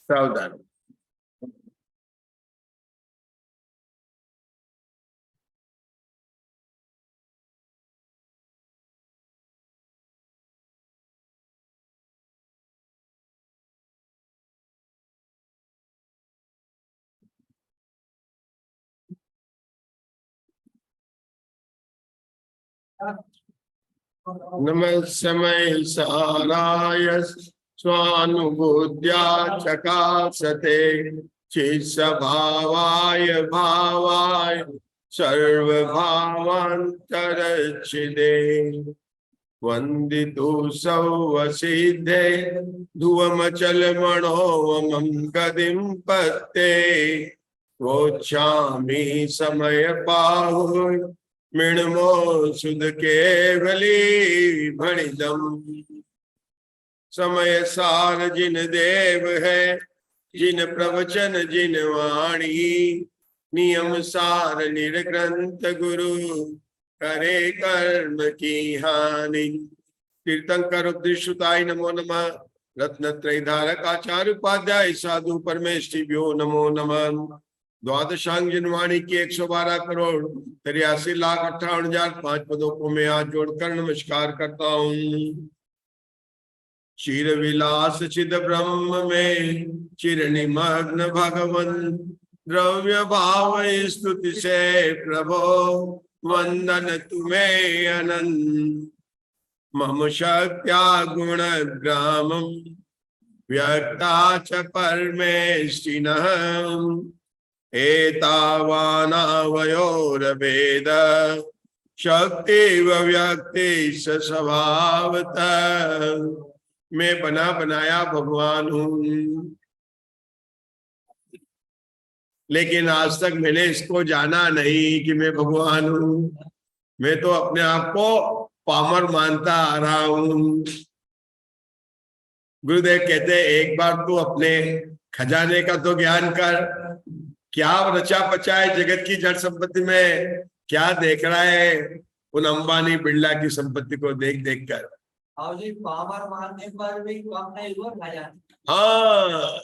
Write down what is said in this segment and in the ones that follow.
सावधान। नमः समय साराय स्वानुभूत्या चकासते चित्स्वभावाय भावाय सर्वभावान्तरच्छिदे वंदितु सौवसिद्धे धुवमचलमणोवमं गतिं पत्ते वोच्छामि समय पाहुः मृण्मो सुध केवली भणिदम। समय सार जिन देव है जिन प्रवचन जिन वाणी नियम सार निर्ग्रंथ गुरु करे कर्म की हानि। तीर्थंकर उपदेशुताय नमो नमः। रत्नत्रय धारक आचार्य उपाध्याय साधु परमेष्ठिभ्यो नमो नमः। द्वादशांग जनवाणी की 112 करोड़ 83,58,005 पदों को मैं आज जोड़कर नमस्कार करता हूँ। क्षीर विलास चिद ब्रह्म में चिर निमग्न भगवन द्रव्य भाव स्तुति से प्रभो वंदन तुम्हें अनंत। मम शक्त्या गुण ग्रामं व्यक्ता च परमेष्ठिनः एतावानावयोरभेद शक्ति व्यक्ति स्वभावतः। मैं बना बनाया भगवान हूं, लेकिन आज तक मैंने इसको जाना नहीं कि मैं भगवान हूं। मैं तो अपने आप को पामर मानता आ रहा हूं। गुरुदेव कहते एक बार तू अपने खजाने का तो ज्ञान कर। क्या रचा पचा है जगत की जड़ संपत्ति में? क्या देख रहा है उन अंबानी बिरला की संपत्ति को देख देख कर? पावर मारने पर भी कम नहीं हुआ खजाना। हाँ,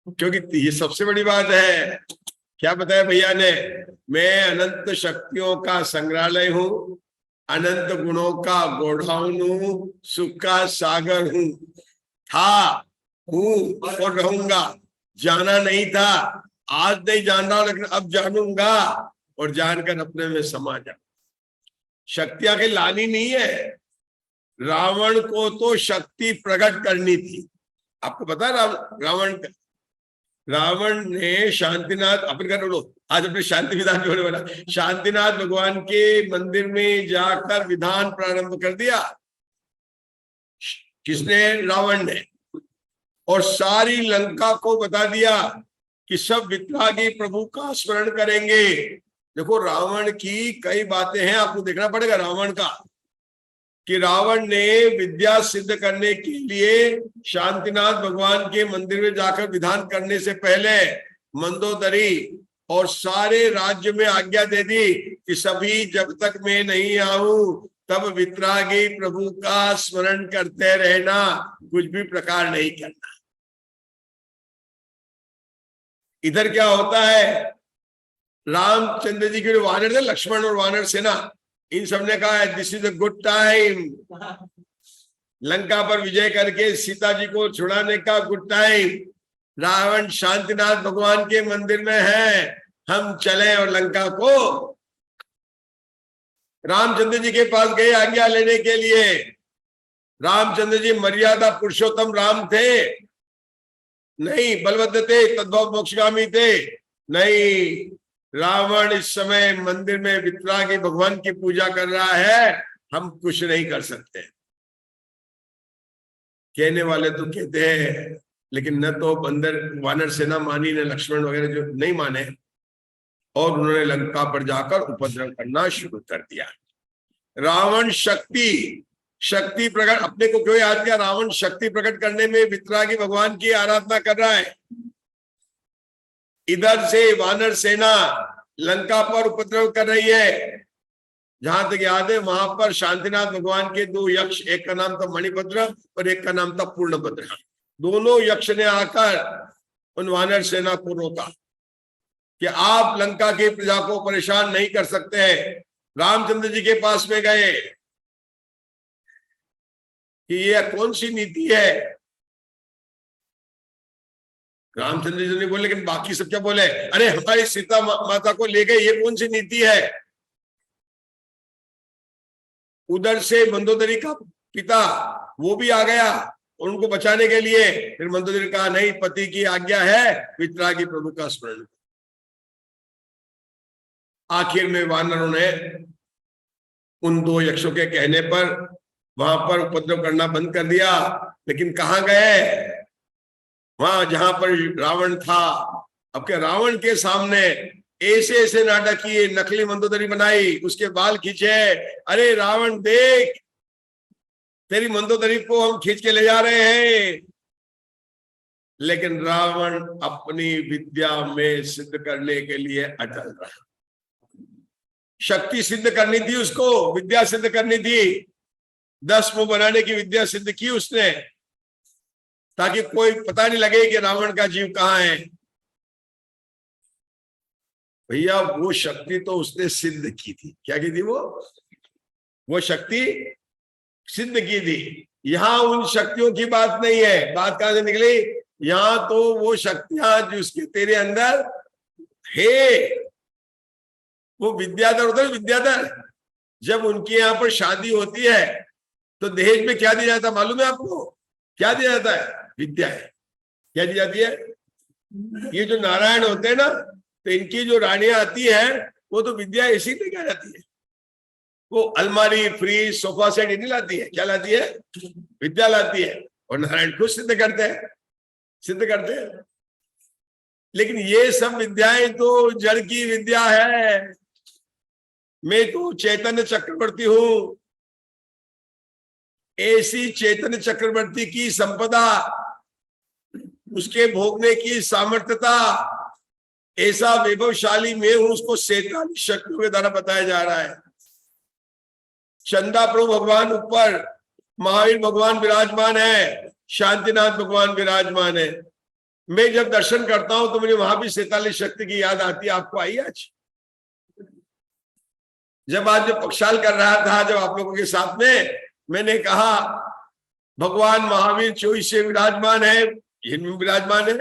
क्योंकि ये सबसे बड़ी बात है। क्या बताया भैया ने? मैं अनंत शक्तियों का संग्रहालय हूँ, अनंत गुणों का गोडाउन हूँ, सुख का सागर हूँ। था, हूँ और रहूंगा। जाना नहीं था, आज नहीं जान रहा, लेकिन अब जानूंगा और जानकर अपने में समा जा। शक्तियां के लानी नहीं है। रावण को तो शक्ति प्रकट करनी थी। आपको पता है रावण ने शांतिनाथ अपन कर लो, आज अपने शांति विधान जोड़े वाला शांतिनाथ भगवान के मंदिर में जाकर विधान प्रारंभ कर दिया। किसने? रावण ने। और सारी लंका को बता दिया कि सब वितरागी प्रभु का स्मरण करेंगे। देखो रावण की कई बातें हैं, आपको देखना पड़ेगा रावण का, कि रावण ने विद्या सिद्ध करने के लिए शांतिनाथ भगवान के मंदिर में जाकर विधान करने से पहले मंदोदरी और सारे राज्य में आज्ञा दे दी कि सभी जब तक मैं नहीं आऊं तब वितरागी प्रभु का स्मरण करते रहना, कुछ भी प्रकार नहीं करना। इधर क्या होता है? रामचंद्र जी के जो वानर थे, लक्ष्मण और वानर सेना, इन सब ने कहा है this is a good time. Lanka पर विजय करके सीता जी को छुड़ाने का गुड टाइम। रावण शांतिनाथ भगवान के मंदिर में है, हम चले और लंका को। रामचंद्र जी के पास गए आज्ञा लेने के लिए। रामचंद्र जी मर्यादा पुरुषोत्तम राम थे नहीं, बलभद्र थे, तद्भव मोक्षगामी थे नहीं। रावण इस समय मंदिर में वितरागी भगवान की पूजा कर रहा है, हम कुछ नहीं कर सकते। कहने वाले तो कहते हैं, लेकिन न तो बंदर वानर सेना मानी, न लक्ष्मण वगैरह जो नहीं माने, और उन्होंने लंका पर जाकर उपद्रव करना शुरू कर दिया। रावण शक्ति प्रकट, अपने को क्यों याद किया? रावण शक्ति प्रकट करने में वितरागी भगवान की आराधना कर रहा है। इधर से वानर सेना लंका पर उपद्रव कर रही है। जहां तक याद है वहां पर शांतिनाथ भगवान के 2 यक्ष, एक का नाम था मणिभद्र और एक का नाम था पूर्णभद्र, दोनों यक्ष ने आकर उन वानर सेना को रोका कि आप लंका की प्रजा को परेशान नहीं कर सकते हैं। रामचंद्र जी के पास में गए कि यह कौन सी नीति है। रामचंद्र जी ने बोले, लेकिन बाकी सब क्या बोले, अरे हमारी सीता माता को ले गए, ये कौन सी नीति है। उधर से मंदोदरी का पिता वो भी आ गया उनको बचाने के लिए। फिर मंदोदरी कहा, नहीं, पति की आज्ञा है, वितरागी प्रभु का स्मरण। आखिर में वानरों ने उन 2 यक्षों के कहने पर वहां पर उपद्रव करना बंद कर दिया। लेकिन कहां गए, वहां जहां पर रावण था। अब के रावण के सामने ऐसे ऐसे नाटक किए, नकली मंदोदरी बनाई, उसके बाल खींचे। अरे रावण देख, तेरी मंदोदरी को हम खींच के ले जा रहे हैं। लेकिन रावण अपनी विद्या में सिद्ध करने के लिए अटल रहा। शक्ति सिद्ध करनी थी उसको, विद्या सिद्ध करनी थी। 10 मुंह बनाने की विद्या सिद्ध की उसने, ताकि कोई पता नहीं लगे कि रावण का जीव कहाँ है। भैया वो शक्ति तो उसने सिद्ध की थी। क्या की थी वो शक्ति सिद्ध की थी। यहां उन शक्तियों की बात नहीं है। बात कहां से निकली, यहां तो वो शक्तियां जिसके तेरे अंदर है, वो विद्याधर होता है। विद्याधर जब उनके यहाँ पर शादी होती है तो दहेज में क्या दिया जाता है मालूम है आपको? क्या दिया जाता है? विद्या है। क्या दी जाती है? ये जो नारायण होते हैं ना, तो इनकी जो रानियां आती है वो तो विद्या ऐसी लेके आ जाती है। वो अलमारी, फ्रिज, सोफा सेट नहीं लाती है। क्या लाती है? विद्या लाती है। और नारायण खुद सिद्ध करते हैं। लेकिन ये सब विद्याएं तो जड़ की विद्या है। मैं तो चैतन्य चक्रवर्ती हूं। ऐसी चैतन्य चक्रवर्ती की संपदा, उसके भोगने की सामर्थ्यता, ऐसा वैभवशाली मैं हूं, उसको 47 शक्तियों के द्वारा बताया जा रहा है। चंदा प्रभु भगवान ऊपर, महावीर भगवान विराजमान है, शांतिनाथ भगवान विराजमान है। मैं जब दर्शन करता हूं तो मुझे वहां भी 47 शक्ति की याद आती है। आपको आई आज? जब आज जो पक्षाल कर रहा था, जब आप लोगों के साथ में, मैंने कहा भगवान महावीर 24 से विराजमान है, इनमें विराजमान है।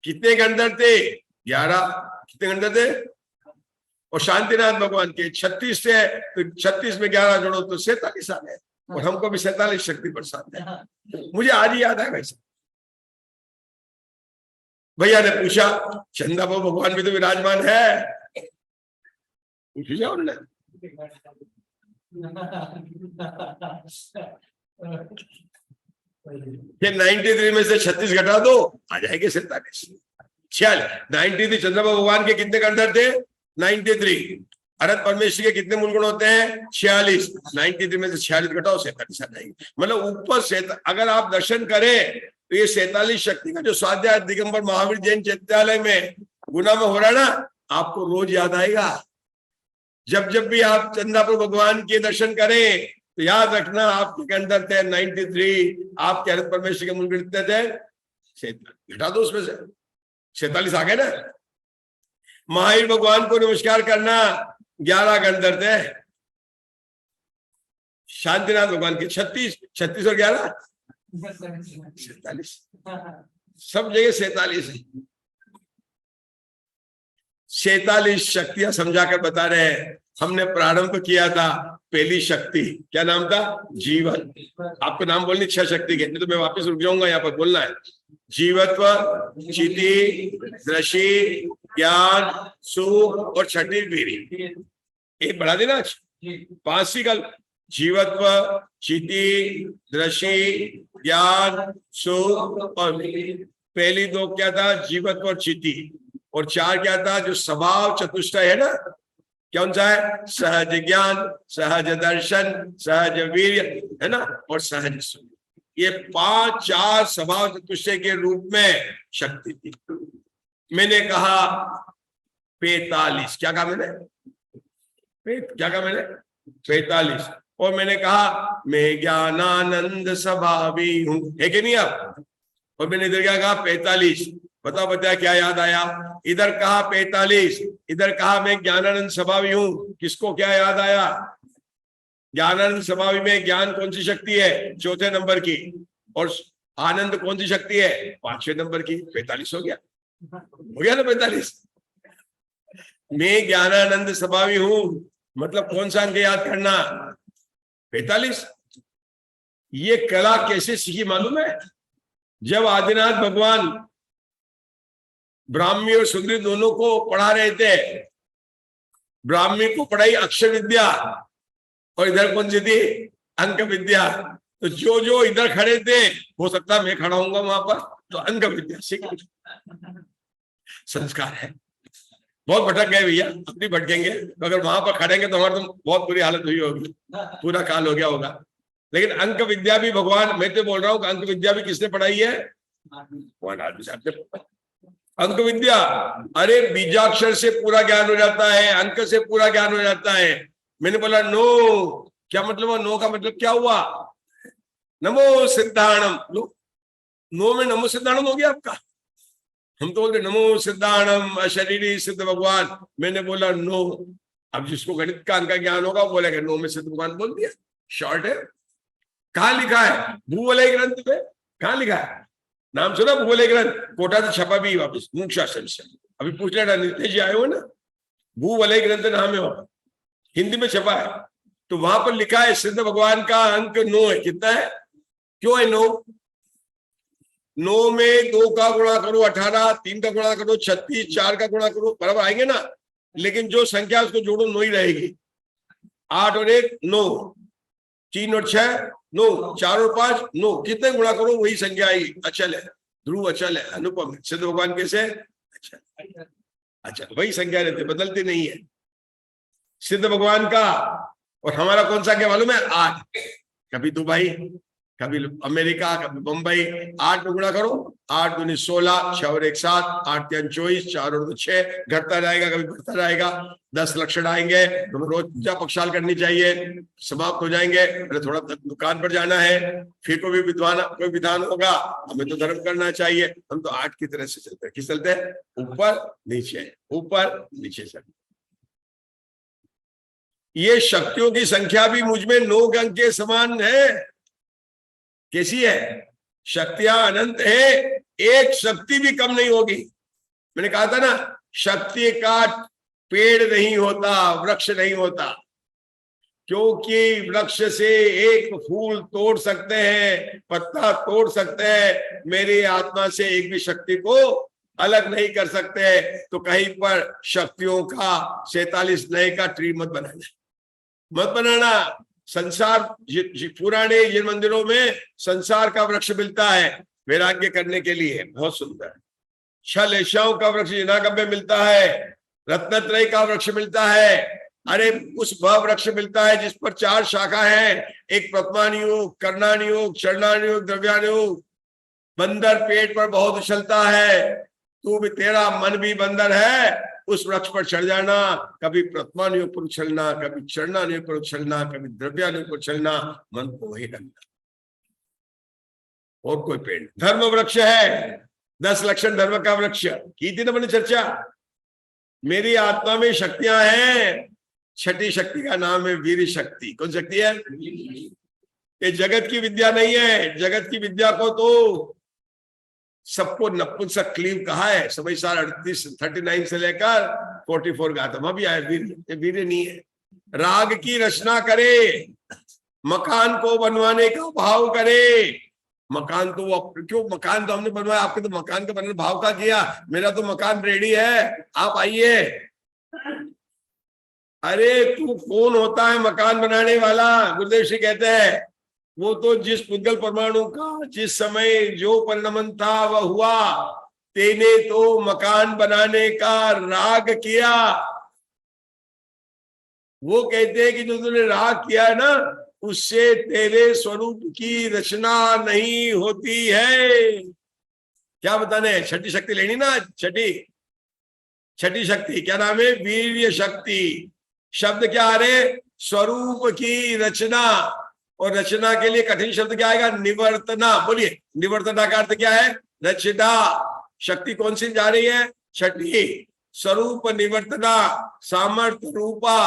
कितने गंधर्व थे? 11। कितने गंधर्व थे? और शांतिनाथ भगवान के 36 से, तो 36 में 11 जोड़ो तो 47 आ गए। और हमको भी 47 शक्ति प्रसाद है। मुझे आज ही याद है वैसे। भैया ने पूछा, चंदा बाबू भगवान भी तो विराजमान है? पूछ लिया उन्होंने। फिर 93 में से 36 घटा दो, आ जाएंगे 47। 93 चंद्रमा भगवान के कितने गंधर्व थे? 93। अरत परमेश्वर के कितने मूल गुण होते हैं? 46। 93 में से 46 घटाओ, 47 आ जाएंगे। मतलब ऊपर से अगर आप दर्शन करें तो ये 47 शक्ति का जो स्वाध्याय दिगंबर महावीर जैन चित्तालय में गुना में हो रहा है ना, आपको रोज याद आएगा। जब जब भी आप चंद्रापुर भगवान के दर्शन करें तो याद रखना, आपके अंदर थे 93, आपके अरत परमेश्वर के मूल गुण कितने थे? 47। घटा दो उसमें से, 47 आ गए ना। महावीर भगवान को नमस्कार करना, 11 गंधर्व थे। शांतिनाथ भगवान के 36 और 11 47। सब जगह 47 है। 47 शक्तियां समझाकर बता रहे हैं। हमने प्रारंभ किया था पहली शक्ति, क्या नाम था? जीवन। आपको नाम बोलनी 6 शक्ति के, नहीं तो मैं वापस रुक जाऊंगा। यहाँ पर बोलना है जीवत्व, चिति, दृष्टि, ज्ञान, सुख और छठी वीर्य। एक बढ़ा देना, 5 सी कल। जीवत्व, चिति, दृष्टि, ज्ञान, सुख और पहली 2 क्या था? जीवत्व और चिति। और 4 क्या था? जो स्वभाव चतुष्टय है ना, कौन सा है? सहज ज्ञान, सहज दर्शन, सहज वीर्य, है ना, और सहज सुख। ये 5-4 स्वभाव चतुष्टय के रूप में शक्ति थी। मैंने कहा 45, क्या कहा मैंने? क्या कहा मैंने? 45। और मैंने कहा मैं ज्ञानानंद स्वभावी हूं, है कि नहीं आप? और मैंने इधर क्या कहा? 45। बताओ बता क्या याद आया? इधर कहा 45, इधर कहा मैं ज्ञानानंद स्वभावी हूं, किसको क्या याद आया? ज्ञानानंद स्वभावी में ज्ञान कौन सी शक्ति है? चौथे नंबर की। और आनंद कौन सी शक्ति है? 5वें नंबर की। 45 हो गया, हो गया ना 45। मैं ज्ञानानंद स्वभावी हूं, मतलब कौन सा अंक याद करना? 45। ये कला कैसे सीखी मालूम है? जब आदिनाथ भगवान ब्राह्मी और शूद्र दोनों को पढ़ा रहे थे, ब्राह्मी को पढ़ाई अक्षर विद्या और इधर कौन सी थी? अंक विद्या। तो जो जो इधर खड़े थे, हो सकता है मैं खड़ा होऊंगा वहां पर, तो अंक विद्या सीख। संस्कार है। बहुत भटक गए भैया, अपनी भटकेंगे तो अगर वहां पर खड़ेंगे तो हमारी तो बहुत बुरी हालत हुई होगी, पूरा काल हो गया होगा। लेकिन अंक विद्या भी भगवान, मैं तो बोल रहा हूँ कि अंक विद्या भी किसने पढ़ाई है? भगवान आदमी साहब ने। अंक विद्या, अरे बीजाक्षर से पूरा ज्ञान हो जाता है, अंक से पूरा ज्ञान हो जाता है। मैंने बोला नो, क्या मतलब हुआ? नो का मतलब क्या हुआ? नमो सिद्धाणम। नो में नमो सिद्धाणम हो गया आपका। हम तो बोलते नमो सिद्धाणम अशरीरी सिद्ध भगवान। मैंने बोला नो। अब जिसको गणित का अंक ज्ञान होगा वो बोलेगा नो में सिद्ध भगवान बोल दिया, शॉर्ट है। कहाँ लिखा है? भूगोलय ग्रंथ पे कहाँ लिखा है? नाम सुना भूगोलय ग्रंथ? कोटा से छपा भी वापिस मुख शासन से। अभी पूछ लेना, नितेश जी आए हो ना, भूगोलय ग्रंथ नाम है, वहां हिंदी में छपा है। तो वहां पर लिखा है सिद्ध भगवान का अंक 9 है। कितना है? क्यों है 9? 9 में 2 का गुणा करो 18, 3 का गुणा करो 36, 4 का गुणा करो, बराबर आएंगे ना। लेकिन जो संख्या उसको जोड़ो 9 ही रहेगी। 8 और 1 9, 3 और 6 9, 4 और 5 9, कितने गुणा करो वही संख्या आई। अचल है, ध्रुव अचल है, अनुपम है। सिद्ध भगवान कैसे? अच्छा वही संख्या रहती, बदलती नहीं है सिद्ध भगवान का। और हमारा कौन सा क्या मालूम है? 8। कभी दुबई, कभी अमेरिका, कभी मुंबई। 8 में गुणा करो, 8 दूनी 16, 6 और 1 7, 8 3 24, 4 और 2 6, घटता रहेगा कभी बढ़ता रहेगा। 10 लक्षण आएंगे, तुम्हें रोज पूजा पक्षाल करनी चाहिए, समाप्त हो जाएंगे। अरे थोड़ा दुकान पर जाना है, फिर कोई विधान होगा, हमें तो धर्म करना चाहिए। हम तो 8 की तरह से चलते हैं। किस चलते हैं? ऊपर नीचे, ऊपर नीचे चलते। ये शक्तियों की संख्या भी मुझ में 9 अंक के समान है। कैसी है? शक्तियां अनंत है, एक शक्ति भी कम नहीं होगी। मैंने कहा था ना, शक्ति का पेड़ नहीं होता, वृक्ष नहीं होता, क्योंकि वृक्ष से एक फूल तोड़ सकते हैं, पत्ता तोड़ सकते हैं, मेरी आत्मा से एक भी शक्ति को अलग नहीं कर सकते। तो कहीं पर शक्तियों का 47 नए का ट्री मत बनाना। संसार पुराने जिन मंदिरों में संसार का वृक्ष मिलता है वैराग्य करने के लिए, बहुत सुंदर। छल ऐशाओं का वृक्ष जिनागम में मिलता है, रत्नत्रय का वृक्ष मिलता है। अरे उस वह वृक्ष मिलता है जिस पर 4 शाखा है, एक प्रथमानुयोग, कर्णानुयोग, चरणानुयोग, द्रव्यानुयोग। बंदर पेट पर बहुत उछलता है, तू भी, तेरा मन भी बंदर है, उस वृक्ष पर चढ़ जाना। कभी प्रथमानुयोग पर उछलना, कभी चरणानुयोग पर उछलना, कभी द्रव्यानुयोग पर उछलना, मन को वही रखना। और कोई पेड़ धर्म वृक्ष है, 10 लक्षण धर्म का वृक्ष की थी ना मैंने चर्चा। मेरी आत्मा में शक्तियां हैं, छठी शक्ति का नाम है वीर शक्ति। कौन शक्ति है? ये जगत की विद्या नहीं है। जगत की विद्या को तो सबको नपुंसक क्लीव कहा है। सभी साल 39 से लेकर 44 गाता, वहां भी आया वीर नहीं है। राग की रचना करे, मकान को बनवाने का भाव करे। मकान तो वो क्यों, मकान तो हमने बनवाया, आपके तो मकान का बनने भाव का किया। मेरा तो मकान रेडी है, आप आइए। अरे तू कौन होता है मकान बनाने वाला? गुरुदेव श्री कहते हैं वो तो जिस पुद्गल परमाणु का जिस समय जो परिणमन था वह हुआ, तेने तो मकान बनाने का राग किया। वो कहते हैं कि जो तूने राग किया है ना, उससे तेरे स्वरूप की रचना नहीं होती है। क्या बताने? छठी शक्ति लेनी ना, छठी छठी शक्ति क्या नाम है? वीर्य शक्ति। शब्द क्या आ रहे? स्वरूप की रचना। और रचना के लिए कठिन शब्द क्या आएगा? निवर्तना। बोलिए, निवर्तना का अर्थ क्या है? रचना। शक्ति कौन सी जा रही है? छठी। स्वरूप निवर्तना सामर्थ्य रूपा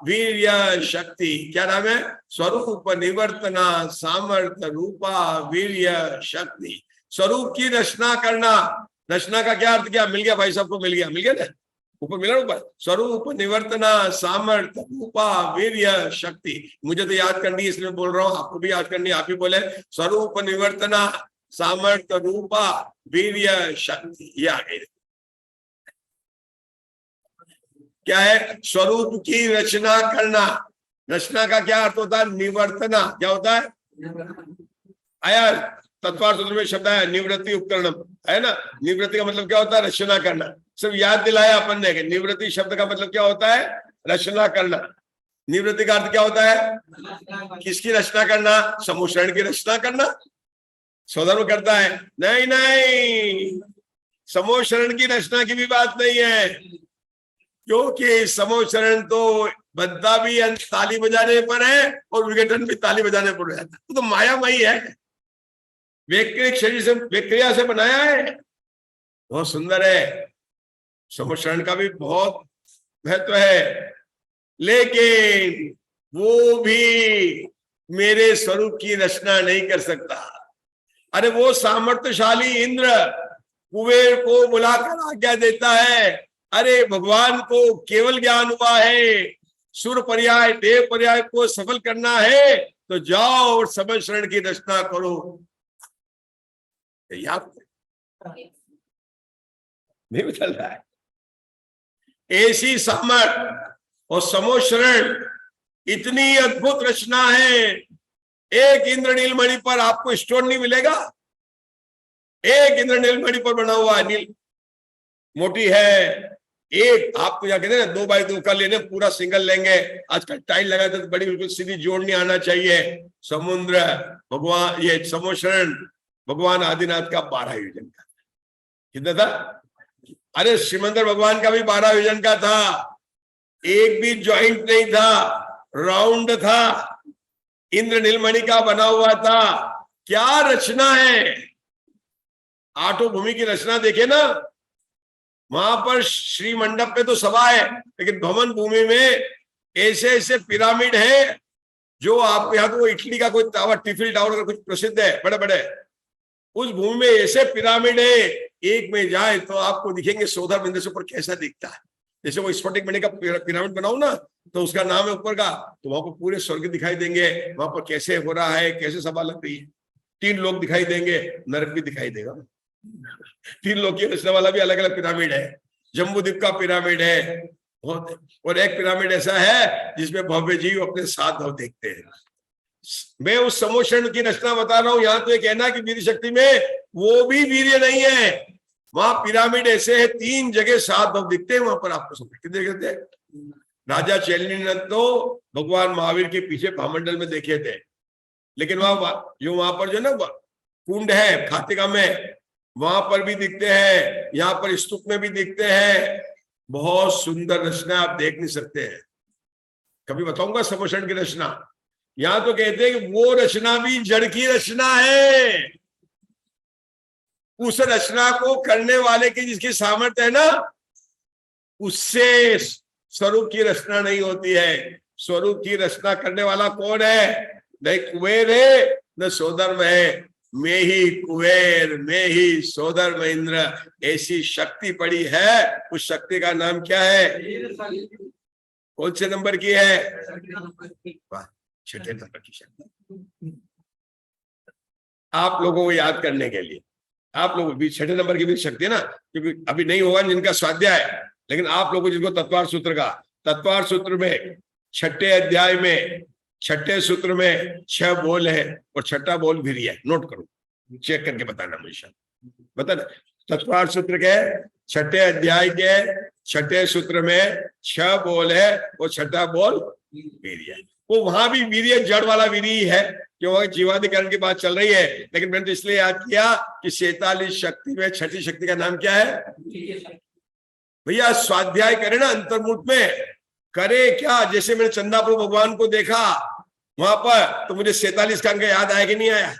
वीर्य शक्ति। क्या नाम है? स्वरूप निवर्तना सामर्थ्य रूपा वीर्य शक्ति। स्वरूप की रचना करना। रचना का क्या अर्थ? क्या मिल गया भाई? सबको मिल गया? मिल गया ना? ऊपर मिला ऊपर। स्वरूप निवर्तना सामर्थ्य रूपा वीर्य शक्ति। मुझे तो याद करनी है इसलिए बोल रहा हूं, आपको भी याद करनी है। आप ही बोले, स्वरूप निवर्तना सामर्थ्य रूपा वीर्य शक्ति। ये आ गई। क्या है? स्वरूप की रचना करना। रचना का क्या अर्थ होता है? निवर्तना। क्या होता है? आया तत्वार्थ सूत्र में शब्द है निवृत्ति उपकरणम, है ना? निवृत्ति का मतलब क्या होता है? रचना करना। सिर्फ याद दिलाया अपन ने कि निवृत्ति शब्द का मतलब क्या होता है? रचना करना। निवृत्ति का अर्थ क्या होता है? किसकी रचना करना? समूहशरण की रचना करना। सौधर्म करता है? नहीं नहीं, समूहशरण की रचना की भी बात नहीं है, क्योंकि समूहशरण तो बनता भी ताली बजाने पर है और विघटन भी ताली बजाने पर है। तो मायामयी है, वैक्रिक शरीर से, विक्रिया से बनाया है, बहुत सुंदर है। समूहशरण का भी बहुत महत्व है, लेकिन वो भी मेरे स्वरूप की रचना नहीं कर सकता। अरे वो सामर्थ्यशाली इंद्र कुबेर को बुलाकर आज्ञा देता है, अरे भगवान को केवल ज्ञान हुआ है, सुर पर्याय देव पर्याय को सफल करना है, तो जाओ और समूहशरण की रचना करो। याद नहीं बदल रहा है। ऐसी सामर्थ और समूहशरण इतनी अद्भुत रचना है, एक इंद्रनील मणि पर आपको स्टोन नहीं मिलेगा। एक इंद्रनील मणि पर बना हुआ नील मोटी है। एक आपको क्या कहते हैं, 2x2 का लेने, पूरा सिंगल लेंगे। आजकल टाइल लगाए तो बड़ी बिल्कुल सीधी जोड़नी आना चाहिए। समुद्र भगवान, ये समूहशरण भगवान आदिनाथ का 12 योजन का कितना था? अरे सिमंदर भगवान का भी 12 योजन का था, एक भी जॉइंट नहीं था, राउंड था, इंद्र नीलमणि का बना हुआ था। क्या रचना है! आठों भूमि की रचना देखे ना, वहां पर श्री मंडप पे तो सभा है, लेकिन भवन भूमि में ऐसे ऐसे पिरामिड है जो आपके यहाँ तो इटली का कोई टावर, टिफिल टावर का कुछ प्रसिद्ध है, बड़े बड़े। उस भूमि में ऐसे पिरामिड है, एक में जाए तो आपको दिखेंगे सोधा बिंदु से ऊपर कैसा दिखता है। जैसे वो स्फटिक मणि का पिरामिड बनाओ ना, तो उसका नाम है ऊपर का, तो वहां पर पूरे स्वर्ग दिखाई देंगे, वहां पर कैसे हो रहा है, कैसे सभा लग रही है। 3 लोग दिखाई देंगे, नरक भी दिखाई देगा। 3 लोग की रचना वाला भी अलग अलग पिरामिड है। जम्बूद्वीप का पिरामिड है बहुत, और एक पिरामिड ऐसा है जिसमें भव्य जीव अपने 7 भव देखते हैं। मैं उस समूहशरण की रचना बता रहा हूं। यहाँ तो ये कहना कि वीर्य शक्ति में वो भी वीर्य नहीं है, वहां पिरामिड ऐसे है, 3 जगह 7 भव दिखते हैं वहां पर आपको। समझ कितने कहते हैं? राजा चैलनीनाथ तो भगवान महावीर के पीछे भामंडल में देखे थे, लेकिन वहां पर जो ना कुंड है खातिका में, वहां पर भी दिखते हैं, यहाँ पर स्तूप में भी दिखते हैं। बहुत सुंदर रचना, आप देख नहीं सकते हैं। कभी बताऊंगा समूहशरण की रचना। यहां तो कहते हैं कि वो रचना भी जड़ की रचना है। उस रचना को करने वाले की जिसकी सामर्थ्य है ना, उससे स्वरूप की रचना नहीं होती है। स्वरूप की रचना करने वाला कौन है? न कुबेर है न सोधर्म है, मैं ही कुबेर, मैं ही सोधर्म इंद्र। ऐसी शक्ति पड़ी है, उस शक्ति का नाम क्या है? कौन से नंबर की है? 6ठे नंबर की शक्ति। आप लोगों को याद करने के लिए, आप लोगों भी 6ठे नंबर की भी शक्ति है ना, क्योंकि अभी नहीं होगा जिनका स्वाध्याय है, लेकिन आप लोगों जिनको तत्वार्थ सूत्र में 6ठे अध्याय में 6ठे सूत्र में 6 बोल है और 6ठा बोल वीर्य है। नोट करो, चेक करके बताना मुझे, बताना। तत्वार्थ सूत्र के 6ठे अध्याय के 6ठे सूत्र में 6 बोल है और 6ठा बोल वीर्य है। वो वहां भी वीर्य जड़ वाला वीर्य है, क्योंकि जीवाधिकरण की बात चल रही है। लेकिन मैंने तो इसलिए याद किया कि 47 शक्ति में 6ठी शक्ति का नाम क्या है? भैया स्वाध्याय करे ना अंतर्मुख में, करे क्या? जैसे मैंने चंदा प्रभु भगवान को देखा वहां पर, तो मुझे 47 का अंक याद आया कि नहीं आया?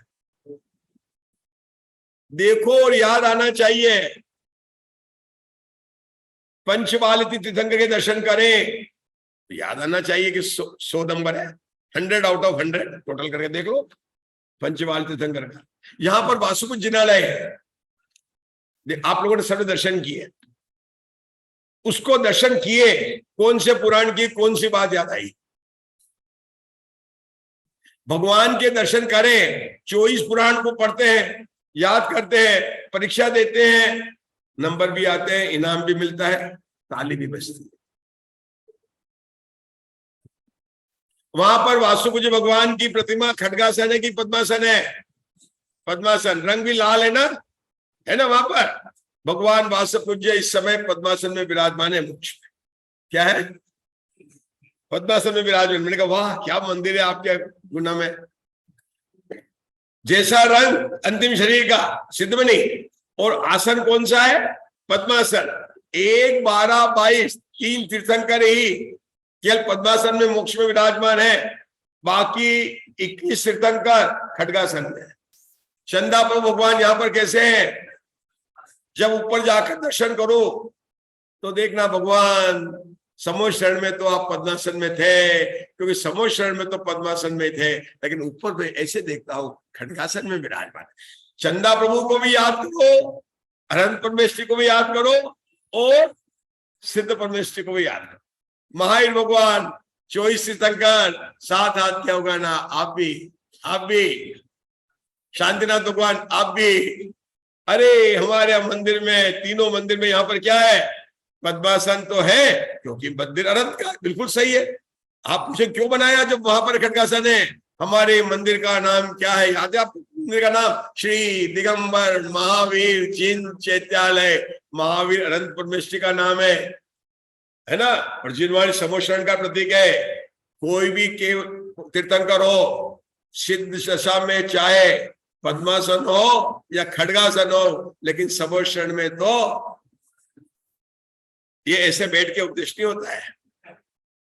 देखो और याद आना चाहिए। पंचबालिती तीर्थंकर के दर्शन करें तो याद आना चाहिए कि 100 नंबर है, 100 आउट ऑफ 100 टोटल करके देख लो पंचबालिती तीर्थंकर का। यहां पर वासुकुंज जिनालय है, आप लोगों ने सब दर्शन किए, उसको दर्शन किए, कौन से पुराण की कौन सी बात याद आई? भगवान के दर्शन करें, 24 पुराण को पढ़ते हैं, याद करते हैं, परीक्षा देते हैं, नंबर भी आते हैं, इनाम भी मिलता है, ताली भी बजती है। वहां पर वासुकुंज भगवान की प्रतिमा खड्गासन है कि पद्मासन है? पद्मासन, रंग भी लाल है ना वहां पर। भगवान वासुकुंज इस समय पद्मासन में विराजमान है, मोक्ष में। क्या है? पद्मासन में विराजमान। मैंने कहा वाह क्या मंदिर है आपके गुना में। जैसा रंग अंतिम शरीर का सिद्धमणि, और आसन कौन सा है? पद्मासन। 1, 12, 22 3 तीर्थंकर ही केवल पद्मासन में मोक्ष में विराजमान है, बाकी 21 तीर्थंकर खड्गासन में। चंदा प्रभु भगवान यहां पर कैसे हैं? जब ऊपर जाकर दर्शन करो तो देखना भगवान समोह शरण में तो आप पद्मासन में थे, क्योंकि समोह शरण में तो पद्मासन में थे, लेकिन ऊपर तो ऐसे देखता हूं खड्गासन में विराजमान। चंदा प्रभु को भी याद करो, अनंत परमेश्वरी को भी याद करो, और सिद्ध परमेश्वरी को भी याद करो। महावीर भगवान 24 तीर्थंकर, 7 हाथ क्या होगा ना, आप भी शांतिनाथ भगवान आप भी। अरे हमारे मंदिर में, तीनों मंदिर में यहाँ पर क्या है? पद्मासन तो है, क्योंकि मंदिर अनंत का, बिल्कुल सही है। आप पूछे क्यों बनाया जब वहां पर खड्गासन है? हमारे मंदिर का नाम क्या है? याद है आपको मंदिर का नाम? श्री दिगंबर महावीर चिन्ह चैत्यालय। महावीर अनंत परमेश्वरी का नाम है ना, और जिनवाणी समोशरण का प्रतीक है। कोई भी तीर्थंकर हो, सिद्ध दशा में चाहे पद्मासन हो या खड्गासन हो, लेकिन समोशरण में तो ये ऐसे बैठ के उपदेश नहीं होता है,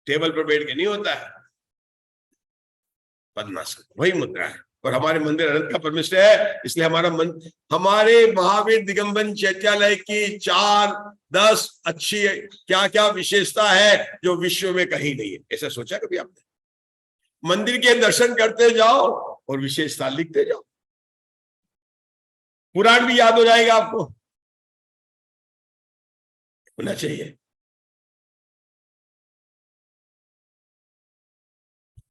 टेबल पर बैठ के नहीं होता है। पद्मासन वही मुद्रा है, और हमारे मंदिर अनंत का परमेश्वर है, इसलिए हमारे महावीर दिगंबर चैत्यालय की 4-10 अच्छी क्या क्या विशेषता है जो विश्व में कहीं नहीं है। ऐसा सोचा कभी आपने? मंदिर के दर्शन करते जाओ और विशेषता लिखते जाओ, पुराण भी याद हो जाएगा आपको, होना चाहिए।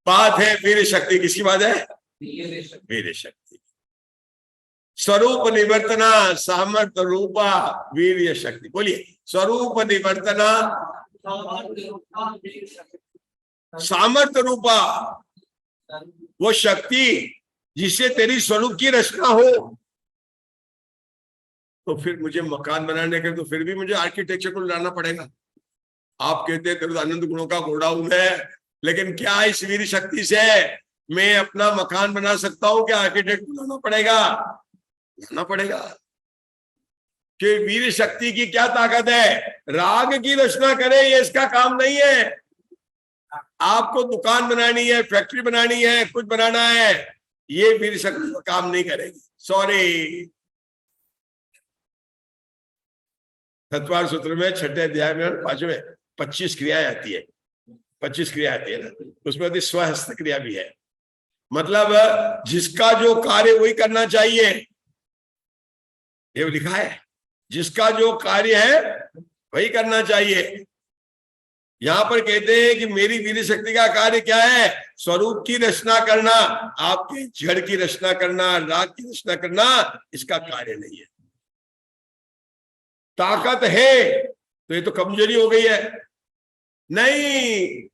बात है वीर शक्ति, किसकी बात है? वीर शक्ति। स्वरूप निवर्तना सामर्थ्य रूपा वीर्य शक्ति। बोलिए, स्वरूप निवर्तना सामर्थ्य रूपा, वो शक्ति जिससे तेरी स्वरूप की रचना हो। तो फिर मुझे मकान बनाने के, तो फिर भी मुझे आर्किटेक्चर को लाना पड़ेगा। आप कहते हैं तेरे आनंद गुणों का गोडाउन है, लेकिन क्या इस वीर शक्ति से मैं अपना मकान बना सकता हूं? क्या आर्किटेक्ट को लाना पड़ेगा? कि वीर शक्ति की क्या ताकत है? राग की रचना करे, ये इसका काम नहीं है। आपको दुकान बनानी है, फैक्ट्री बनानी है, कुछ बनाना है, ये वीर शक्ति का काम नहीं करेगी। सॉरी। तत्वार सूत्र में 6ठे अध्याय में 5वें 25 क्रियाएं आती है, 25 क्रिया आती है ना, उसमें स्वहस्त क्रिया भी है। मतलब जिसका जो कार्य वही करना चाहिए, ये लिखा है, जिसका जो कार्य है वही करना चाहिए। यहां पर कहते हैं कि मेरी वीर शक्ति का कार्य क्या है? स्वरूप की रचना करना, आपके जड़ की रचना करना, राग की रचना करना, इसका कार्य नहीं है। ताकत है तो ये तो कमजोरी हो गई है। नहीं,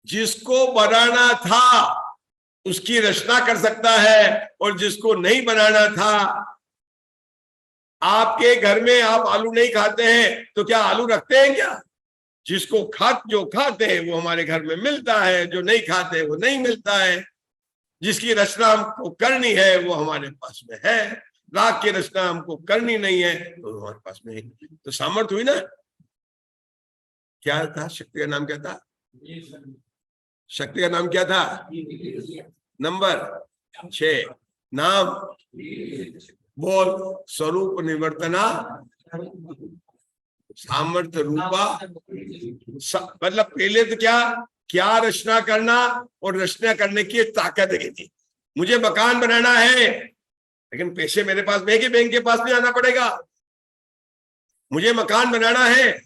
जिसको बनाना था उसकी रचना कर सकता है, और जिसको नहीं बनाना था। आपके घर में आप आलू नहीं खाते हैं तो क्या आलू रखते हैं क्या? जो खाते हैं वो हमारे घर में मिलता है, जो नहीं खाते वो नहीं मिलता है। जिसकी रचना हमको करनी है वो हमारे पास में है, राग की रचना हमको करनी नहीं है तो हमारे पास में है। तो सामर्थ्य हुई ना। क्या था? शक्ति का नाम क्या था? शक्ति का नाम क्या था? नंबर 6 नाम बोल। स्वरूप निवर्तना सामर्थ्य रूपा मतलब पहले तो क्या क्या रचना करना और रचना करने की ताकत है थी। मुझे मकान बनाना है लेकिन पैसे मेरे पास नहीं, कि बैंक के पास नहीं आना पड़ेगा। मुझे मकान बनाना है,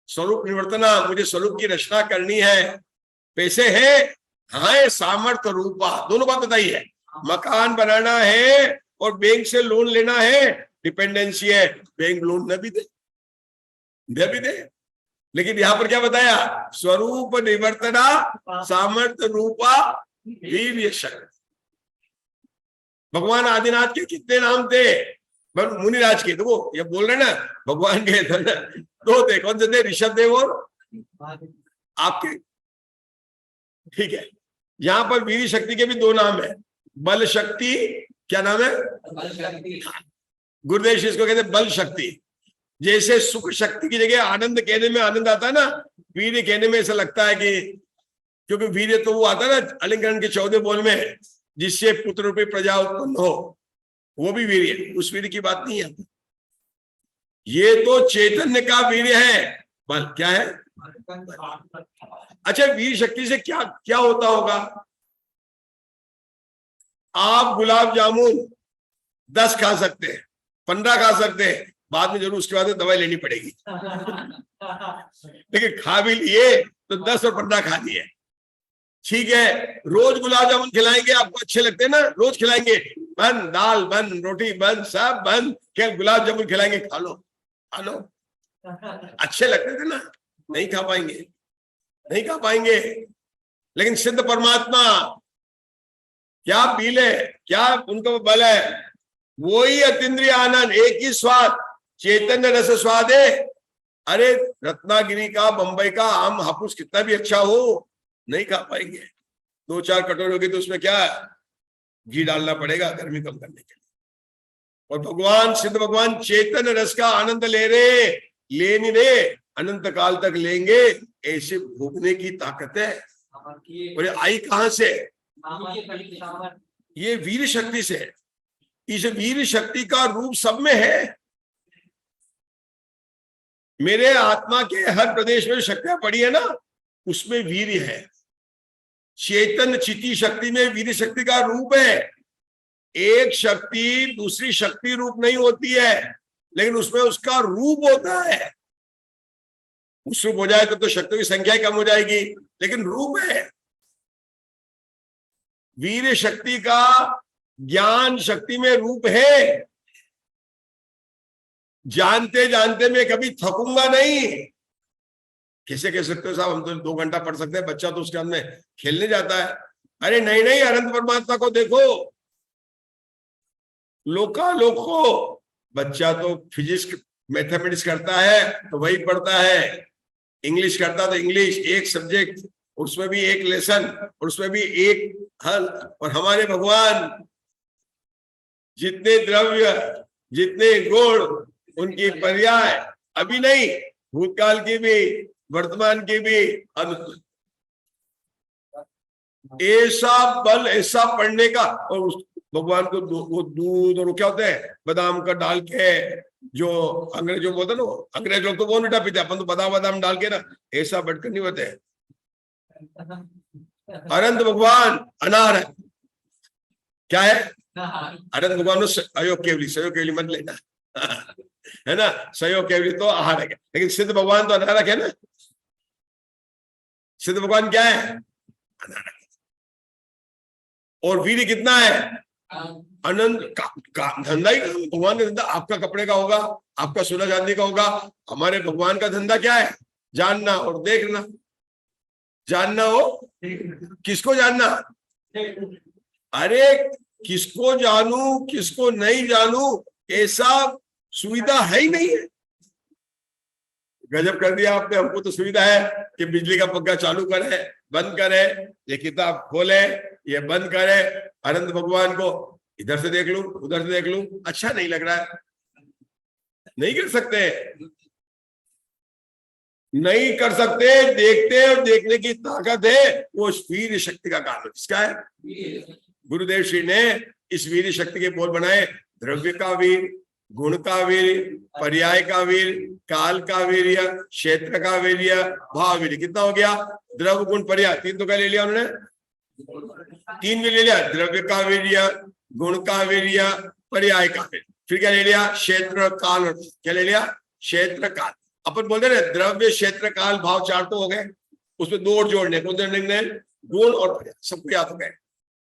स्वरूप निवर्तना, मुझे स्वरूप की रचना करनी है, पैसे है, हाँ सामर्थ्य रूपा, दोनों बात बताई है। मकान बनाना है और बैंक से लोन लेना है, डिपेंडेंसी है, बैंक लोन न भी दे लेकिन यहां पर क्या बताया? स्वरूप निवर्तना सामर्थ्य रूपा वीर्य शक्ति। भगवान आदिनाथ के कितने नाम थे? मुनिराज के, देखो ये बोल रहे ना भगवान के दो थे। कौन से थे? ऋषभ देव और आपके, ठीक है। यहां पर वीर शक्ति के भी 2 नाम है, बल शक्ति, क्या नाम है? गुरुदेव इसको कहते हैं बल शक्ति। जैसे सुख शक्ति की जगह आनंद कहने में आनंद आता है ना, वीर्य कहने में ऐसा लगता है कि, क्योंकि वीर्य तो वो आता है ना अलिंगरण के 14 बोल में, जिससे पुत्र रूपी प्रजा उत्पन्न हो, वो भी वीर्य, उस वीर्य की बात नहीं है। ये तो चैतन्य का वीर्य है। बल क्या है? अच्छा, वीर शक्ति से क्या क्या होता होगा? आप गुलाब जामुन 10 खा सकते हैं, 15 खा सकते हैं, बाद में जरूर उसके बाद दवाई लेनी पड़ेगी लेकिन खा भी लिए तो 10 और 15 खा लिए, ठीक है। रोज गुलाब जामुन खिलाएंगे, आपको अच्छे लगते हैं ना, रोज खिलाएंगे, बन दाल बन रोटी बन सब बन, क्या गुलाब जामुन खिलाएंगे, खा लो अच्छे लगते थे ना, नहीं खा पाएंगे। लेकिन सिद्ध परमात्मा क्या पी ले, क्या उनको बल है, वो ही अतीन्द्रिय आनंद, एक ही स्वाद, चैतन्य रस स्वाद है। अरे रत्नागिरी का, बंबई का आम हापुस कितना भी अच्छा हो, नहीं खा पाएंगे। 2-4 कटोरी होगी तो उसमें क्या घी डालना पड़ेगा गर्मी कम करने के लिए। और भगवान, सिद्ध भगवान चैतन्य रस का आनंद ले नहीं रहे, अनंत काल तक लेंगे, ऐसे भोगने की ताकत है। और ये आई कहां से? ये वीर शक्ति से। इस वीर शक्ति का रूप सब में है। मेरे आत्मा के हर प्रदेश में शक्तियां पड़ी है ना, उसमें वीर है। चैतन्य चिति शक्ति में वीर शक्ति का रूप है। एक शक्ति दूसरी शक्ति रूप नहीं होती है, लेकिन उसमें उसका रूप होता है। उस रूप हो जाए तो शक्तियों की संख्या कम हो जाएगी, लेकिन रूप है। वीर शक्ति का ज्ञान शक्ति में रूप है। जानते जानते मैं कभी थकूंगा नहीं। कैसे कह सकते हो साहब, हम तो 2 घंटा पढ़ सकते हैं, बच्चा तो उसके अंदर खेलने जाता है। अरे नहीं, अनंत परमात्मा को देखो, लोकालोक को। बच्चा तो फिजिक्स मैथमेटिक्स करता है तो वही पढ़ता है, इंग्लिश करता तो इंग्लिश, एक सब्जेक्ट, उसमें भी एक लेसन, और उसमें भी एक हल। और हमारे भगवान, जितने द्रव्य जितने गुण, उनकी पर्याय अभी नहीं, भूतकाल की भी वर्तमान की भी अनुकूल। ऐसा बल, ऐसा पढ़ने का। और उस भगवान को वो दूध और क्या होता है बादाम का डाल के, जो अंग्रेजों बोलते ना, अंग्रेज लोग तो वो मीठा पीते, अपन तो बादाम डाल के ना, ऐसा बढ़कर नहीं होते। अनंत भगवान अनार है, क्या है? अनंत भगवान सहयोग केवली मत लेना है ना, सहयोग केवली तो आहार है। लेकिन सिद्ध भगवान तो अनारक है ना। सिद्ध भगवान क्या है? अनारक। और वीर कितना है? अनंत का धंधा ही भगवान का धंधा। आपका कपड़े का होगा, आपका सोना चांदी का होगा, हमारे भगवान का धंधा क्या है? जानना और देखना। जानना हो, किसको जानना? अरे किसको जानू किसको नहीं जानू, ऐसा सुविधा है ही नहीं है। गजब कर दिया आपने। हमको तो सुविधा है कि बिजली का पंखा चालू करे, बंद करे, ये किताब खोले, ये बंद करे। अनंत भगवान को इधर से देख लूं, उधर से देख लूं, अच्छा नहीं लग रहा है, नहीं कर सकते। नहीं कर सकते, देखते और देखने की ताकत है, वो वीर शक्ति का कारण किसका है? गुरुदेव श्री ने इस वीर शक्ति के बोल बनाए, द्रव्य का वीर, गुण का वीर, पर्याय का वीर, काल का वीर्य, क्षेत्र का वीर्य, भाव वीर्य। कितना हो गया? द्रव्य गुण पर्याय, 3 तो क्या ले लिया उन्होंने? 3 भी ले लिया, द्रव्य का वीर्य, गुण का वीर्य, पर्याय का वीर्य। फिर क्या ले लिया? क्षेत्र काल। क्या ले लिया? क्षेत्र काल। अपन बोलते ना द्रव्य क्षेत्र काल भाव 4 तो हो गए, उसमें 2 और जोड़ने, कौन जोड़ने? गुण और पर्याय। सबको याद हो गए।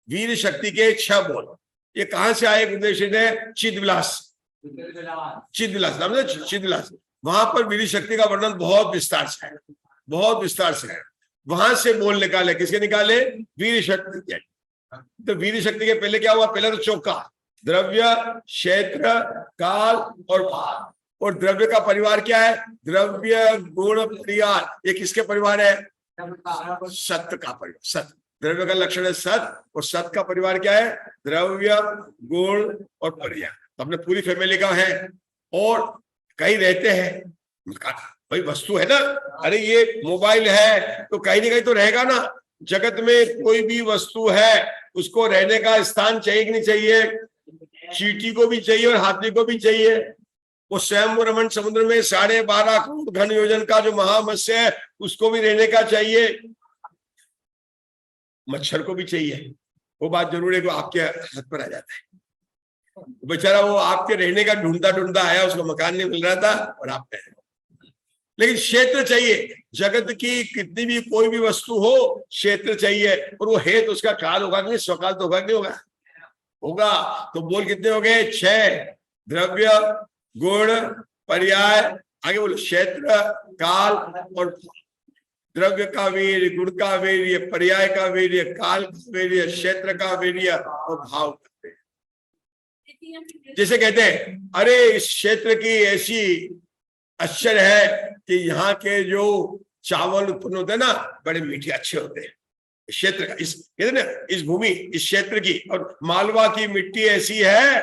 वीर शक्ति के 6 बोल। ये कहां से आए? गुरुदेव ने चिदविलास, चिदविलास नाम है, चिदविलास। वहां पर वीर शक्ति का वर्णन बहुत विस्तार से है, बहुत विस्तार से है। वहां से बोल निकाले, किसके निकाले? वीर शक्ति के। तो वीर शक्ति के पहले क्या हुआ? पहले तो चौका, द्रव्य, क्षेत्र, काल और भाव। और द्रव्य का परिवार क्या है? द्रव्य, गुण, पर्याय। ये किसके परिवार है? सत्य का परिवार। सत्य, द्रव्य का लक्षण है सत्य, और सत्य का परिवार क्या है? द्रव्य, गुण और पर्याय। अपने पूरी फैमिली का है। और कहीं रहते हैं, भाई वस्तु है ना, अरे ये मोबाइल है तो कहीं ना कहीं तो रहेगा ना। जगत में कोई भी वस्तु है उसको रहने का स्थान चाहिए कि नहीं चाहिए? चींटी को भी चाहिए और हाथी को भी चाहिए। वो स्वयं रमन समुद्र में 12.5 करोड़ घन योजन का जो महामत्स्य है उसको भी रहने का चाहिए, मच्छर को भी चाहिए। वो बात जरूर है कि आपके हाथ पर आ जाता है। बेचारा वो आपके रहने का ढूंढता ढूंढता आया, उसको मकान नहीं मिल रहा था और आप रह रहे हो। लेकिन क्षेत्र चाहिए। जगत की कितनी भी कोई भी वस्तु हो, क्षेत्र चाहिए। और वो है तो उसका काल होगा कि नहीं? स्वकाल तो होगा कि नहीं होगा? होगा। तो बोल कितने हो गए? 6। द्रव्य, गुण, पर्याय, आगे बोलो, क्षेत्र, काल और द्रव्य का वीर्य, गुण का वीर्य, पर्याय का वीर्य, काल का वीर्य, क्षेत्र का वीर्य और भाव का वीर्य। जैसे कहते हैं अरे इस क्षेत्र की ऐसी आश्चर्य है कि यहाँ के जो चावल उत्पन्न होते हैं ना, बड़े मीठे अच्छे होते हैं। क्षेत्र का, इस कहते ना, इस भूमि, इस क्षेत्र की, और मालवा की मिट्टी ऐसी है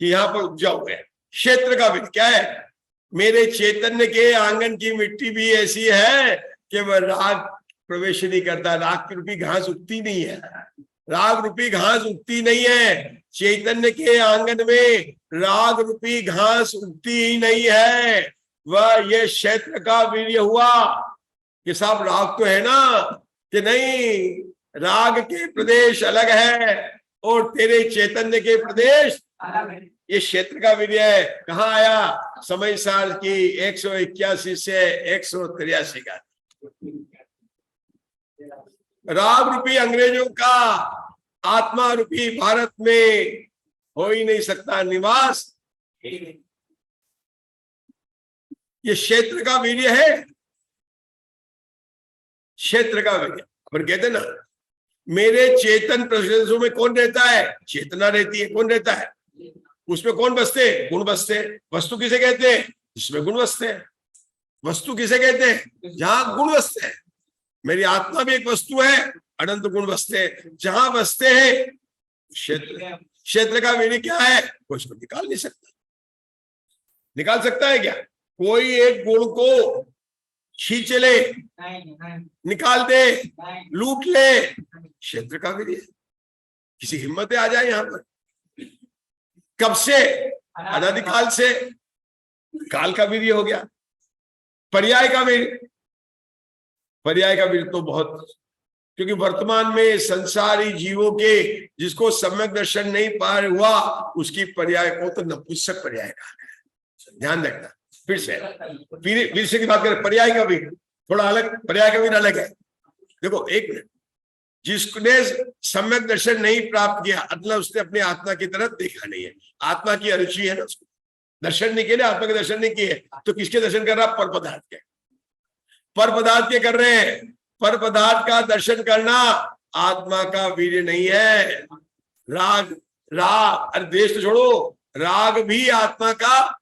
कि यहाँ पर उपजाऊ है। क्षेत्र का भी क्या है? मेरे चैतन्य के आंगन की मिट्टी भी ऐसी है कि वह राग प्रवेश नहीं करता। राग रूपी घास उगती नहीं है, राग रूपी घास उगती नहीं है। चैतन्य के आंगन में राग रूपी घास उगती ही नहीं है। वह ये क्षेत्र का वीर्य हुआ कि साहब राग तो है ना, कि नहीं, राग के प्रदेश अलग है और तेरे चैतन्य के प्रदेश अलग है। ये क्षेत्र का वीर्य है। कहाँ आया? समय साल की 181 से 183 का। राग रूपी अंग्रेजों का आत्मा रूपी भारत में हो ही नहीं सकता निवास। ये क्षेत्र का वीर्य है, क्षेत्र का वीर्य। पर कहते ना, मेरे चेतन प्रदेशों में कौन रहता है? चेतना रहती है। कौन रहता है उसमें? कौन बसते? गुण बसते। वस्तु किसे कहते हैं? जिसमें गुण बसते हैं। वस्तु किसे कहते हैं? जहां गुण बसते हैं। मेरी आत्मा भी एक वस्तु है, अनंत गुण बसते हैं। जहां बसते हैं क्षेत्र। क्षेत्र का वीर्य क्या है? कोई इसको निकाल नहीं सकता। निकाल सकता है क्या? कोई एक गुण को खींच ले, निकाल दे, लूट ले, क्षेत्र का वीर्य। किसी हिम्मत आ जाए यहां पर? कब से? अनादिकाल से। काल का वीर्य हो गया। पर्याय का वीर्य, पर्याय का वीर्य तो बहुत, क्योंकि वर्तमान में संसारी जीवों के जिसको सम्यक दर्शन नहीं पार हुआ उसकी पर्याय को तो नपुंसक पर्याय कहा है। ध्यान रखना। फिर से वीर से की बात करें, पर्याय का वीर थोड़ा अलग, पर्याय का वीर अलग है। देखो एक मिनट, जिसने सम्यक दर्शन नहीं प्राप्त किया मतलब उसने अपनी आत्मा की तरफ देखा नहीं है। आत्मा की अरुचि है ना, उसको दर्शन नहीं किए, आत्मा के दर्शन नहीं किए, तो किसके दर्शन कर रहा? पर पदार्थ के। पर पदार्थ के कर रहे हैं। पर पदार्थ का दर्शन करना आत्मा का वीर्य नहीं है। राग, राग, अरे देश तो छोड़ो, राग भी आत्मा का।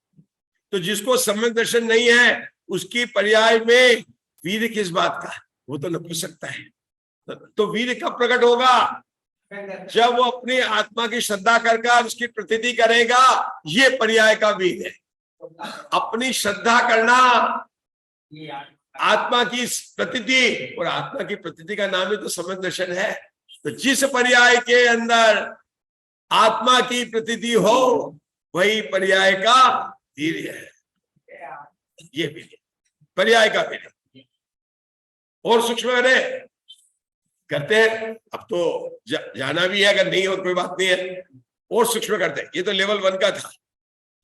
तो जिसको सम्यक दर्शन नहीं है उसकी पर्याय में वीर्य किस बात का? वो तो न पूछ सकता है। तो वीर्य कब प्रकट होगा? जब वो अपनी आत्मा की श्रद्धा कर उसकी प्रतीति करेगा। ये पर्याय का वीर्य है। अपनी श्रद्धा करना, आत्मा की प्रतीति, और आत्मा की प्रतीति का नाम ही तो सम्यक दर्शन है। तो जिस पर्याय के अंदर आत्मा की प्रतीति हो वही पर्याय का वीर्य है। ये वीर्य पर्याय का वीर्य। और सूक्ष्म करते हैं। अब तो जाना भी है, अगर नहीं हो कोई बात नहीं है, और सूक्ष्म करते हैं। ये तो लेवल 1 का था,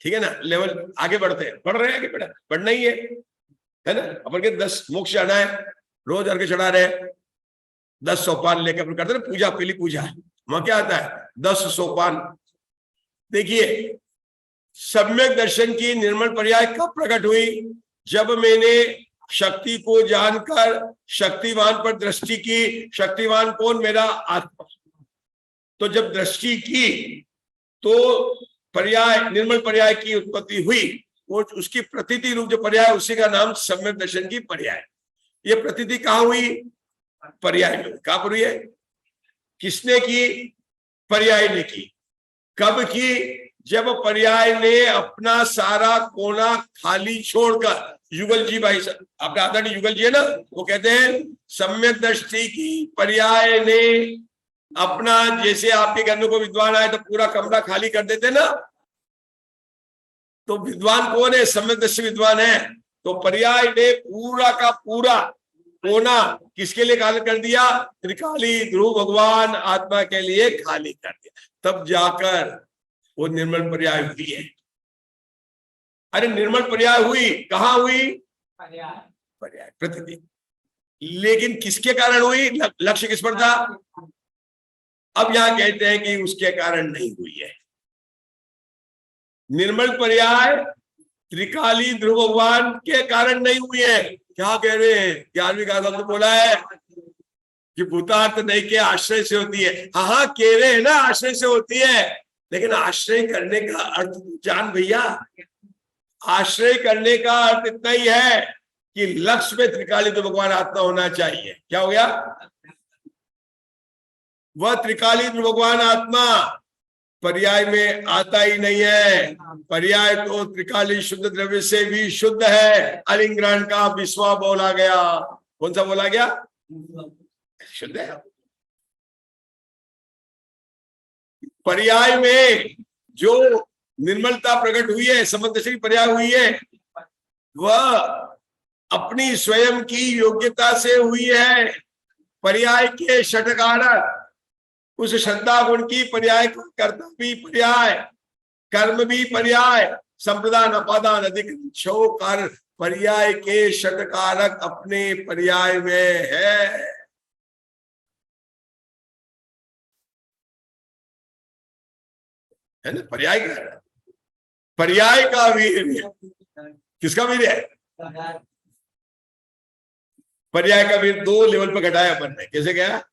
ठीक है ना। लेवल आगे बढ़ते हैं, बढ़ रहे हैं, आगे बढ़ना ही है ना। अपन के 10 मोक्ष जाना है, रोज अर्घ चढ़ा रहे हैं, 10 सोपान लेकर अपन करते ना पूजा, पहली पूजा वहां क्या आता है 10 सोपान। देखिए सम्यक दर्शन की निर्मल पर्याय कब प्रकट हुई? जब मैंने शक्ति को जानकर शक्तिवान पर दृष्टि की। शक्तिवान कौन? मेरा आत्मा। तो जब दृष्टि की तो पर्याय, निर्मल पर्याय की उत्पत्ति हुई। वो उसकी प्रतीति रूप जो पर्याय, उसी का नाम सम्यक दर्शन की पर्याय। ये प्रतीति कहाँ हुई? पर्याय में। कहाँ पर हुई है? किसने की? पर्याय ने की। कब की? जब पर्याय ने अपना सारा कोना खाली छोड़कर, युगल जी भाई साहब, आपका आदरणीय युगल जी है ना, वो कहते हैं सम्यक दृष्टि की पर्याय ने अपना, जैसे आपके घर में कोई विद्वान आए तो पूरा कमरा खाली कर देते ना, तो विद्वान कौन है? सम्यक दृष्टि विद्वान है। तो पर्याय ने पूरा का पूरा कोना किसके लिए खाली कर दिया? त्रिकाली ध्रुव भगवान आत्मा के लिए खाली कर दिया। तब जाकर वो निर्मल पर्याय हुई है। अरे निर्मल पर्याय हुई कहाँ हुई? पर्याय प्रतीति। लेकिन किसके कारण हुई? लक्ष्य किस पर था? अब यहां कहते हैं कि उसके कारण नहीं हुई है। निर्मल पर्याय त्रिकाली ध्रुव भगवान के कारण नहीं हुई है। क्या कह रहे हैं? 11वीं गाथा तो बोला है कि भूतार्थ नहीं के आश्रय से होती है। हाँ कह रहे हैं ना, आश्रय से होती है, लेकिन आश्रय करने का अर्थ जान भैया। आश्रय करने का अर्थ इतना ही है कि लक्ष्य में त्रिकाली तो भगवान आत्मा होना चाहिए। क्या हो गया? वह त्रिकाली तो भगवान आत्मा पर्याय में आता ही नहीं है। पर्याय तो त्रिकाली शुद्ध द्रव्य से भी शुद्ध है। अलिंग्रान का विश्वा बोला गया। कौन सा बोला गया? शुद्ध है। पर्याय में जो निर्मलता प्रकट हुई है, समंदर की पर्याय हुई है, वह अपनी स्वयं की योग्यता से हुई है। पर्याय के षटकारक उस श्रद्धा गुण की पर्याय, कर्ता भी पर्याय, कर्म भी पर्याय, संप्रदान अपादान अधिक छो कार्य, पर्याय के षटकारक अपने पर्याय में है ना। पर्याय का, पर्याय का वीर्य किसका वीर्य है? पर्याय का वीर्य 2 लेवल पर घटाया अपन ने। कैसे गया?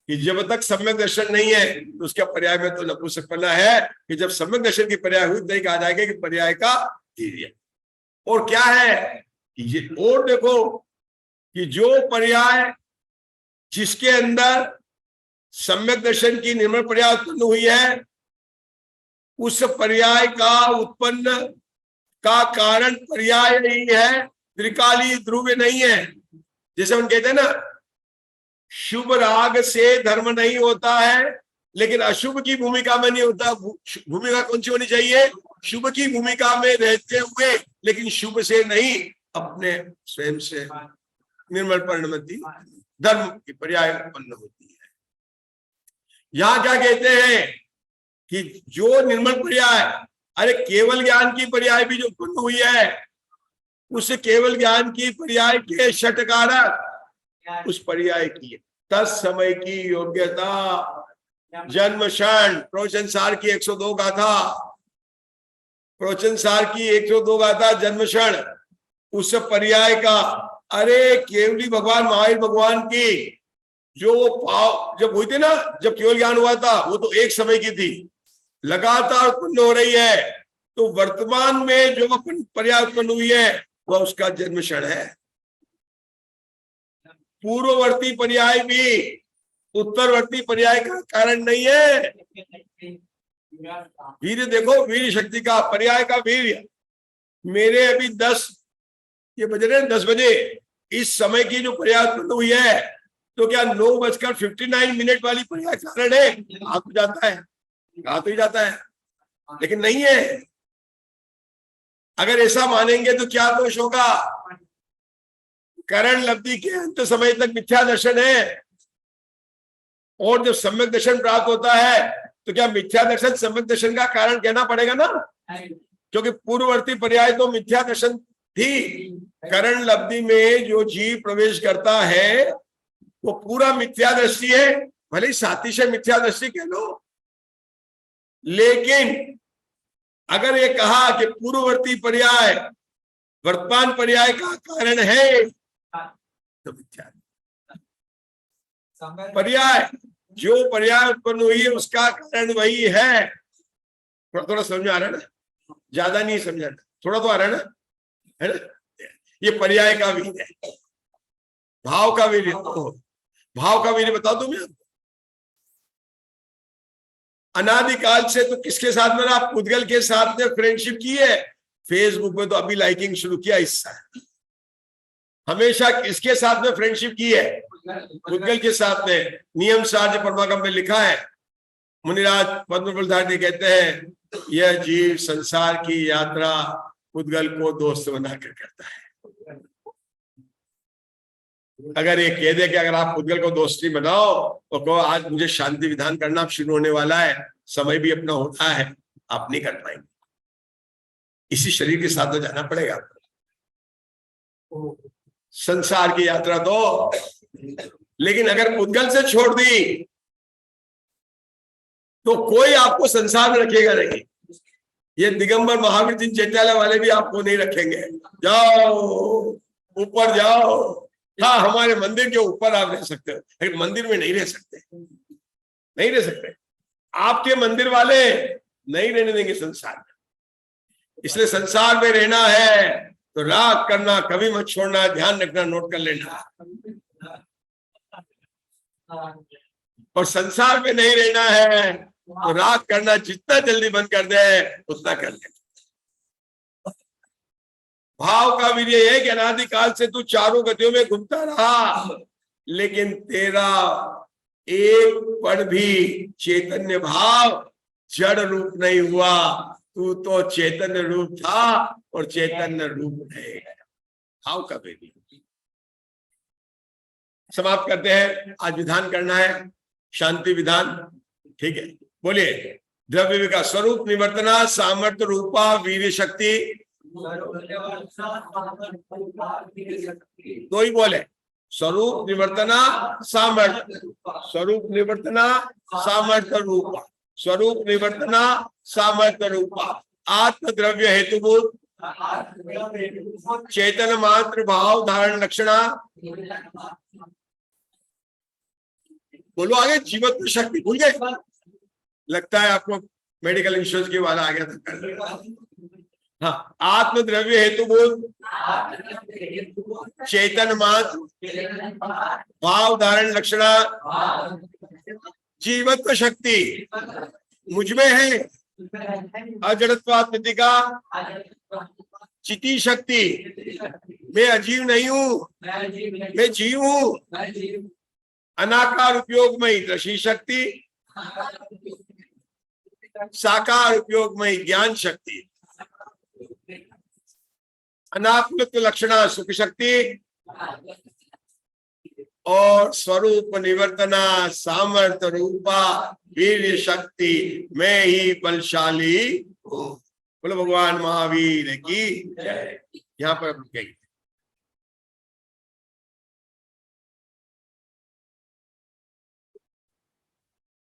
कि जब तक सम्यक दर्शन नहीं है तो उसका पर्याय में तो नपुंसकपना है, कि जब सम्यक दर्शन की पर्याय हुई तभी कहा जाएगा कि पर्याय का वीर्य। और क्या है कि ये, और देखो कि जो पर्याय जिसके अंदर सम्यक दर्शन की निर्मल पर्याय उत्पन्न हुई है, उस पर्याय का उत्पन्न का कारण पर्याय नहीं है, त्रिकाली ध्रुव नहीं है। जैसे हम कहते हैं ना, शुभ राग से धर्म नहीं होता है, लेकिन अशुभ की भूमिका में नहीं होता। भूमिका कौन सी होनी चाहिए? शुभ की भूमिका में रहते हुए, लेकिन शुभ से नहीं, अपने स्वयं से निर्मल परिणमति धर्म की पर्याय उत्पन्न होती है। यहां क्या कहते हैं कि जो निर्मल पर्याय, अरे केवल ज्ञान की पर्याय भी जो उत्पन्न हुई है, उस केवल ज्ञान की पर्याय के षटकारक उस पर्याय की तत्समय की योग्यता, जन्म क्षण, प्रवचन सार की 102 गाथा, प्रवचन सार की 102 गाथा, जन्म क्षण, उस पर्याय का। अरे केवली भगवान महावीर भगवान की जो पाव जब हुई थी ना, जब केवल ज्ञान हुआ था, वो तो एक समय की थी, लगातार उत्पन्न हो रही है। तो वर्तमान में जो पर्याय उत्पन्न हुई है वह उसका जन्म क्षण है। पूर्ववर्ती पर्याय भी उत्तरवर्ती पर्याय का कारण नहीं है। वीर्य देखो, वीर्य शक्ति का, पर्याय का वीर्य। मेरे अभी 10 ये बज रहे हैं, 10 बजे इस समय की जो पर्याय उत्पन्न हुई है, तो क्या 9:59 वाली पर्याय कारण है? आ तो जाता है, आ तो ही जाता है, लेकिन नहीं है। अगर ऐसा मानेंगे तो क्या दोष होगा? करण लब्धि के अंत समय तक मिथ्या दर्शन है, और जब सम्यक दर्शन प्राप्त होता है तो क्या मिथ्या दर्शन सम्यक दर्शन का कारण कहना पड़ेगा ना, क्योंकि पूर्ववर्ती पर्याय तो मिथ्या दर्शन थी। करण लब्धि में जो जीव प्रवेश करता है वो पूरा मिथ्या दृष्टि है, भले ही सातिशय मिथ्या दृष्टि कह लो, लेकिन अगर ये कहा कि पूर्ववर्ती पर्याय वर्तमान पर्याय का कारण है तो मिथ्या पर्याय, जो पर्याय उत्पन्न हुई है उसका कारण वही है। थोड़ा थोड़ा समझ आ रहा है ना, ज्यादा नहीं समझाना, थोड़ा तो आ रहा है ना, है ना। ये पर्याय का वीर है, भाव का वीर, भाव का वीर बता दूं मैं आपको। अनादिकाल से तो किसके साथ में ना, पुद्गल के साथ में फ्रेंडशिप की है। फेसबुक पे तो अभी लाइकिंग शुरू किया इस साल। हमेशा किसके साथ में फ्रेंडशिप की है? पुद्गल के साथ में। नियम सार परमागम में लिखा है, मुनिराज पद्मप्रधान कहते हैं यह जीव संसार की यात्रा पुद्गल को दोस्त बनाकर करता है। अगर ये कह दे कि अगर आप पुद्गल को दोस्ती बनाओ तो कहो आज मुझे शांति विधान करना शुरू होने वाला है, समय भी अपना होता है, आप नहीं कर पाएंगे। इसी शरीर के साथ तो जाना पड़ेगा। संसार की यात्रा तो, लेकिन अगर पुद्गल से छोड़ दी तो कोई आपको संसार में रखेगा नहीं। ये दिगंबर महावीर जिन चैत्यालय वाले भी आपको नहीं रखेंगे, जाओ ऊपर जाओ। हाँ, हमारे मंदिर के ऊपर आप रह सकते हो, लेकिन मंदिर में नहीं रह सकते, नहीं रह सकते। आपके मंदिर वाले नहीं रहने देंगे संसार में। इसलिए संसार में रहना है तो राग करना कभी मत छोड़ना, ध्यान रखना, नोट कर लेना। और संसार में नहीं रहना है तो राग करना जितना जल्दी बंद कर दे उतना कर दे। भाव का भी ये है कि अनादिकाल से तू चारों गतियों में घूमता रहा, लेकिन तेरा एक पल भी चैतन्य भाव जड़ रूप नहीं हुआ। तू तो चैतन्य रूप था और चैतन्य रूप है। भाव का भी समाप्त करते हैं। आज विधान करना है, शांति विधान, ठीक है। बोलिए, द्रव्य विकास स्वरूप निवर्तना सामर्थ्य रूपा वीर्य शक्ति। दो ही बोले, स्वरूप निवर्तना सामर्थ्य, स्वरूप निवर्तना सामर्थ्य रूपा, स्वरूप निवर्तना सामर्थ्य रूपा, आत्म द्रव्य हेतुभूत चेतन मात्र भाव धारण लक्षणा। बोलो आगे, जीवत्व शक्ति भूल गए, लगता है आपको मेडिकल इंश्योरेंस के वाला आ गया था। हाँ, आत्म द्रव्य हेतुभूत चेतन मात्र भाव धारण लक्षणा जीवत्व शक्ति मुझमें है। अजड़त्वात्मिति का चिति शक्ति, मैं अजीव नहीं हूं, मैं जीव हूं। अनाकार उपयोगमयी दृष्टि शक्ति, साकार उपयोगमयी ज्ञान शक्ति, अनात्मत्व लक्षणा सुख शक्ति और स्वरूप निवर्तना सामर्थ्य रूपा वीर्य शक्ति मैं ही बलशाली हूँ। बोलो भगवान महावीर की जय। यहाँ पर गई।